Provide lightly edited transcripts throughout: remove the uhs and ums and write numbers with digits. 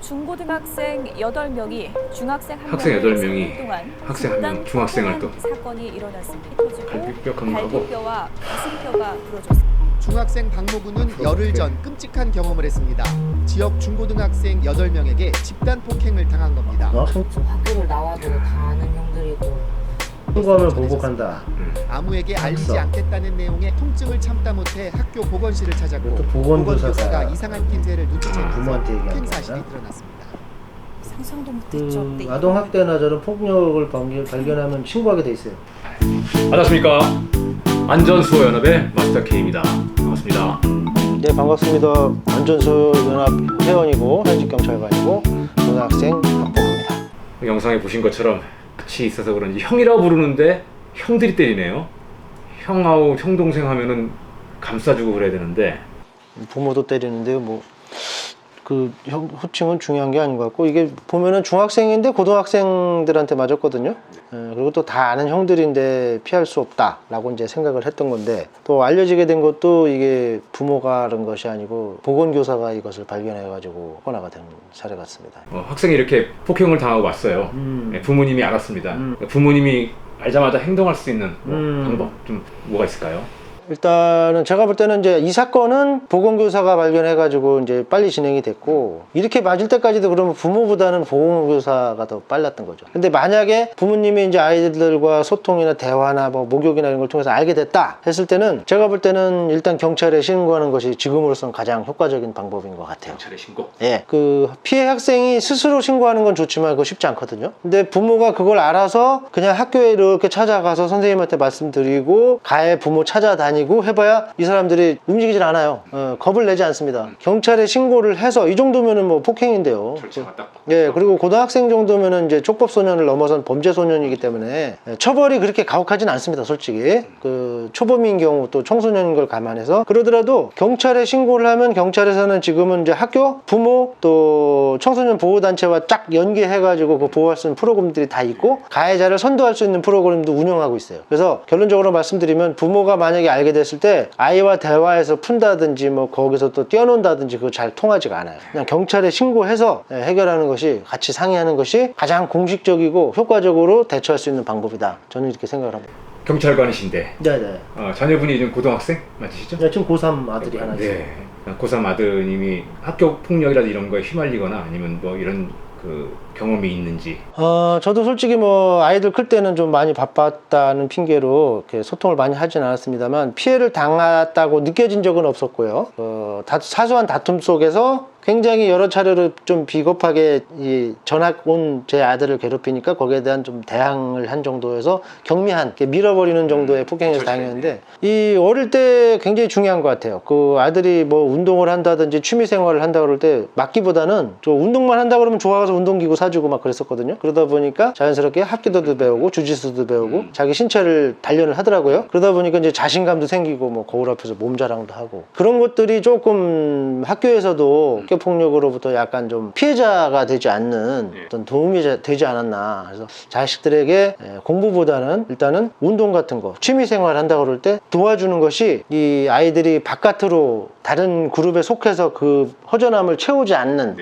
중고등학생 8명이 중학생 한 학생 명을 8명이 살인 동안 학생 한 명, 집단 중학생을 또 폭행한 사건이 일어났습니다. 터지고 갈비뼈 강하고 갈비뼈와 가슴뼈가 부러졌습니다. 중학생 박모군은 열흘 전 끔찍한 경험을 했습니다. 지역 중고등학생 8명에게 집단 폭행을 당한 겁니다. 학교를 나와도 다 아는 형들이고 신고하면 보복한다. 아무에게 알리지 없어. 않겠다는 내용의 통증을 참다 못해 학교 보건실을 찾았고 또 보건교사가 이상한 낌새를 눈치채면서 부모한테 얘기한 폭행 거구나. 사실이 드러났습니다. 상상도 못했죠. 네, 아동 학대나 저런 폭력을 발견하면 신고하게 돼 있어요. 안녕하십니까. 안전수호연합의 마스터 K입니다. 반갑습니다. 네, 반갑습니다. 안전수연합 회원이고 현직 경찰관이고 고등학생 학부모입니다. 영상에 보신 것처럼 같이 있어서 그런지 형이라고 부르는데 형들이 때리네요. 형하고 형 동생 하면은 감싸주고 그래야 되는데 부모도 때리는데요. 그 호칭은 중요한 게 아닌 것 같고, 이게 보면은 중학생인데 고등학생들한테 맞았거든요. 그리고 또 다 아는 형들인데 피할 수 없다라고 이제 생각을 했던 건데, 또 알려지게 된 것도 이게 부모가 하는 것이 아니고 보건교사가 이것을 발견해가지고 허나가 된 사례 같습니다. 학생이 이렇게 폭행을 당하고 왔어요. 부모님이 알았습니다. 부모님이 알자마자 행동할 수 있는 방법 좀 뭐가 있을까요? 일단은 제가 볼 때는 이제 이 사건은 보건교사가 발견해가지고 이제 빨리 진행이 됐고, 이렇게 맞을 때까지도 그러면 부모보다는 보건교사가 더 빨랐던 거죠. 근데 만약에 부모님이 이제 아이들과 소통이나 대화나 뭐 목욕이나 이런 걸 통해서 알게 됐다 했을 때는 제가 볼 때는 일단 경찰에 신고하는 것이 지금으로서는 가장 효과적인 방법인 것 같아요. 경찰에 신고? 예. 그 피해 학생이 스스로 신고하는 건 좋지만 그거 쉽지 않거든요. 근데 부모가 그걸 알아서 그냥 학교에 이렇게 찾아가서 선생님한테 말씀드리고 가해 부모 찾아다니고 해봐야 이 사람들이 움직이질 않아요. 겁을 내지 않습니다. 경찰에 신고를 해서 이 정도면은 뭐 폭행인데요. 절차가 딱. 예, 그리고 고등학생 정도면은 이제 촉법소년을 넘어선 범죄소년이기 때문에 처벌이 그렇게 가혹하진 않습니다, 솔직히. 그 초범인 경우 또 청소년인 걸 감안해서 그러더라도 경찰에 신고를 하면 경찰에서는 지금은 이제 학교, 부모 또 청소년 보호단체와 쫙 연계해가지고 그 보호할 수 있는 프로그램들이 다 있고 가해자를 선도할 수 있는 프로그램도 운영하고 있어요. 그래서 결론적으로 말씀드리면 부모가 만약에 알게 됐을 때 아이와 대화해서 푼다든지 뭐 거기서 또 뛰어논다든지 그거 잘 통하지가 않아요. 그냥 경찰에 신고해서 해결하는 것이, 같이 상의하는 것이 가장 공식적이고 효과적으로 대처할 수 있는 방법이다. 저는 이렇게 생각을 합니다. 경찰관이신데 네네. 자녀분이 지금 고등학생 맞으시죠? 네, 지금 고3 아들이 하나 있어요. 네. 고3 아드님이 학교 폭력이라든지 이런 거에 휘말리거나 아니면 뭐 이런 그 경험이 있는지. 저도 솔직히 뭐 아이들 클 때는 좀 많이 바빴다는 핑계로 이렇게 소통을 많이 하진 않았습니다만 피해를 당했다고 느껴진 적은 없었고요. 사소한 다툼 속에서 굉장히 여러 차례로 좀 비겁하게 전학 온 제 아들을 괴롭히니까 거기에 대한 좀 대항을 한 정도에서 경미한, 밀어버리는 정도의 폭행에서 당했는데, 이 어릴 때 굉장히 중요한 것 같아요. 그 아들이 뭐 운동을 한다든지 취미 생활을 한다 그럴 때 맞기보다는 저 운동만 한다 그러면 좋아서 운동기구 사주고 막 그랬었거든요. 그러다 보니까 자연스럽게 합기도도 배우고 주짓수도 배우고 자기 신체를 단련을 하더라고요. 그러다 보니까 이제 자신감도 생기고 뭐 거울 앞에서 몸 자랑도 하고, 그런 것들이 조금 학교에서도 학교 폭력으로부터 약간 좀 피해자가 되지 않는 어떤 도움이 되지 않았나. 그래서 자식들에게 공부보다는 일단은 운동 같은 거, 취미 생활 한다고 그럴 때 도와주는 것이 이 아이들이 바깥으로 다른 그룹에 속해서 그 허전함을 채우지 않는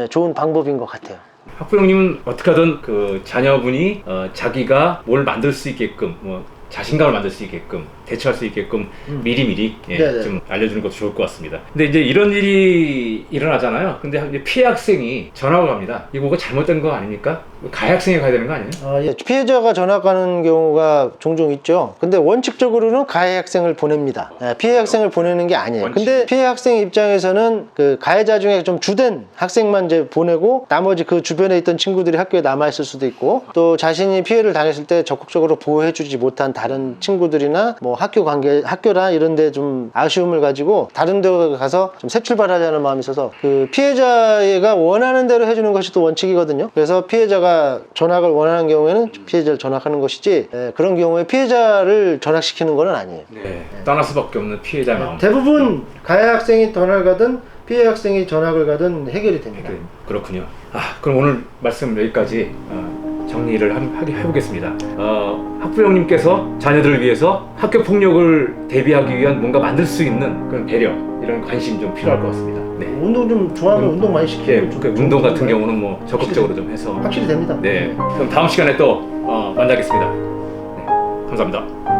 좋은 방법인 것 같아요. 학부형님은 어떻게 하든 그 자녀분이 자기가 뭘 만들 수 있게끔, 뭐 자신감을 만들 수 있게끔, 대처할 수 있게끔 미리미리 좀 알려주는 것도 좋을 것 같습니다. 근데 이제 이런 일이 일어나잖아요. 근데 이제 피해 학생이 전학을 갑니다. 이거 뭐가 잘못된 거 아닙니까? 가해 학생이 가야 되는 거 아니에요? 예. 피해자가 전학 가는 경우가 종종 있죠. 근데 원칙적으로는 가해 학생을 보냅니다. 피해 학생을 보내는 게 아니에요. 근데 피해 학생 입장에서는 그 가해자 중에 좀 주된 학생만 이제 보내고 나머지 그 주변에 있던 친구들이 학교에 남아있을 수도 있고, 또 자신이 피해를 당했을 때 적극적으로 보호해주지 못한 다른 친구들이나 뭐 학교나 이런 데 좀 아쉬움을 가지고 다른 데 가서 좀 새 출발하자는 마음이 있어서 그 피해자가 원하는 대로 해주는 것이 또 원칙이거든요. 그래서 피해자가 전학을 원하는 경우에는 피해자를 전학하는 것이지, 그런 경우에 피해자를 전학시키는 건 아니에요. 떠날 수밖에 없는 피해자 마음. 대부분 가해 학생이 전학을 가든 피해 학생이 전학을 가든 해결이 됩니다. 그렇군요. 그럼 오늘 말씀 여기까지 정리를 해보겠습니다. 학부형님께서 자녀들을 위해서 학교 폭력을 대비하기 위한 뭔가 만들 수 있는 그런 배려, 이런 관심 좀 필요할 것 같습니다. 네. 운동 좀 좋아하면 운동 많이 시키고. 네, 그 운동 같은 경우는 뭐 적극적으로 좀 해서. 확실히 됩니다. 네. 그럼 다음 시간에 또 만나겠습니다. 네, 감사합니다.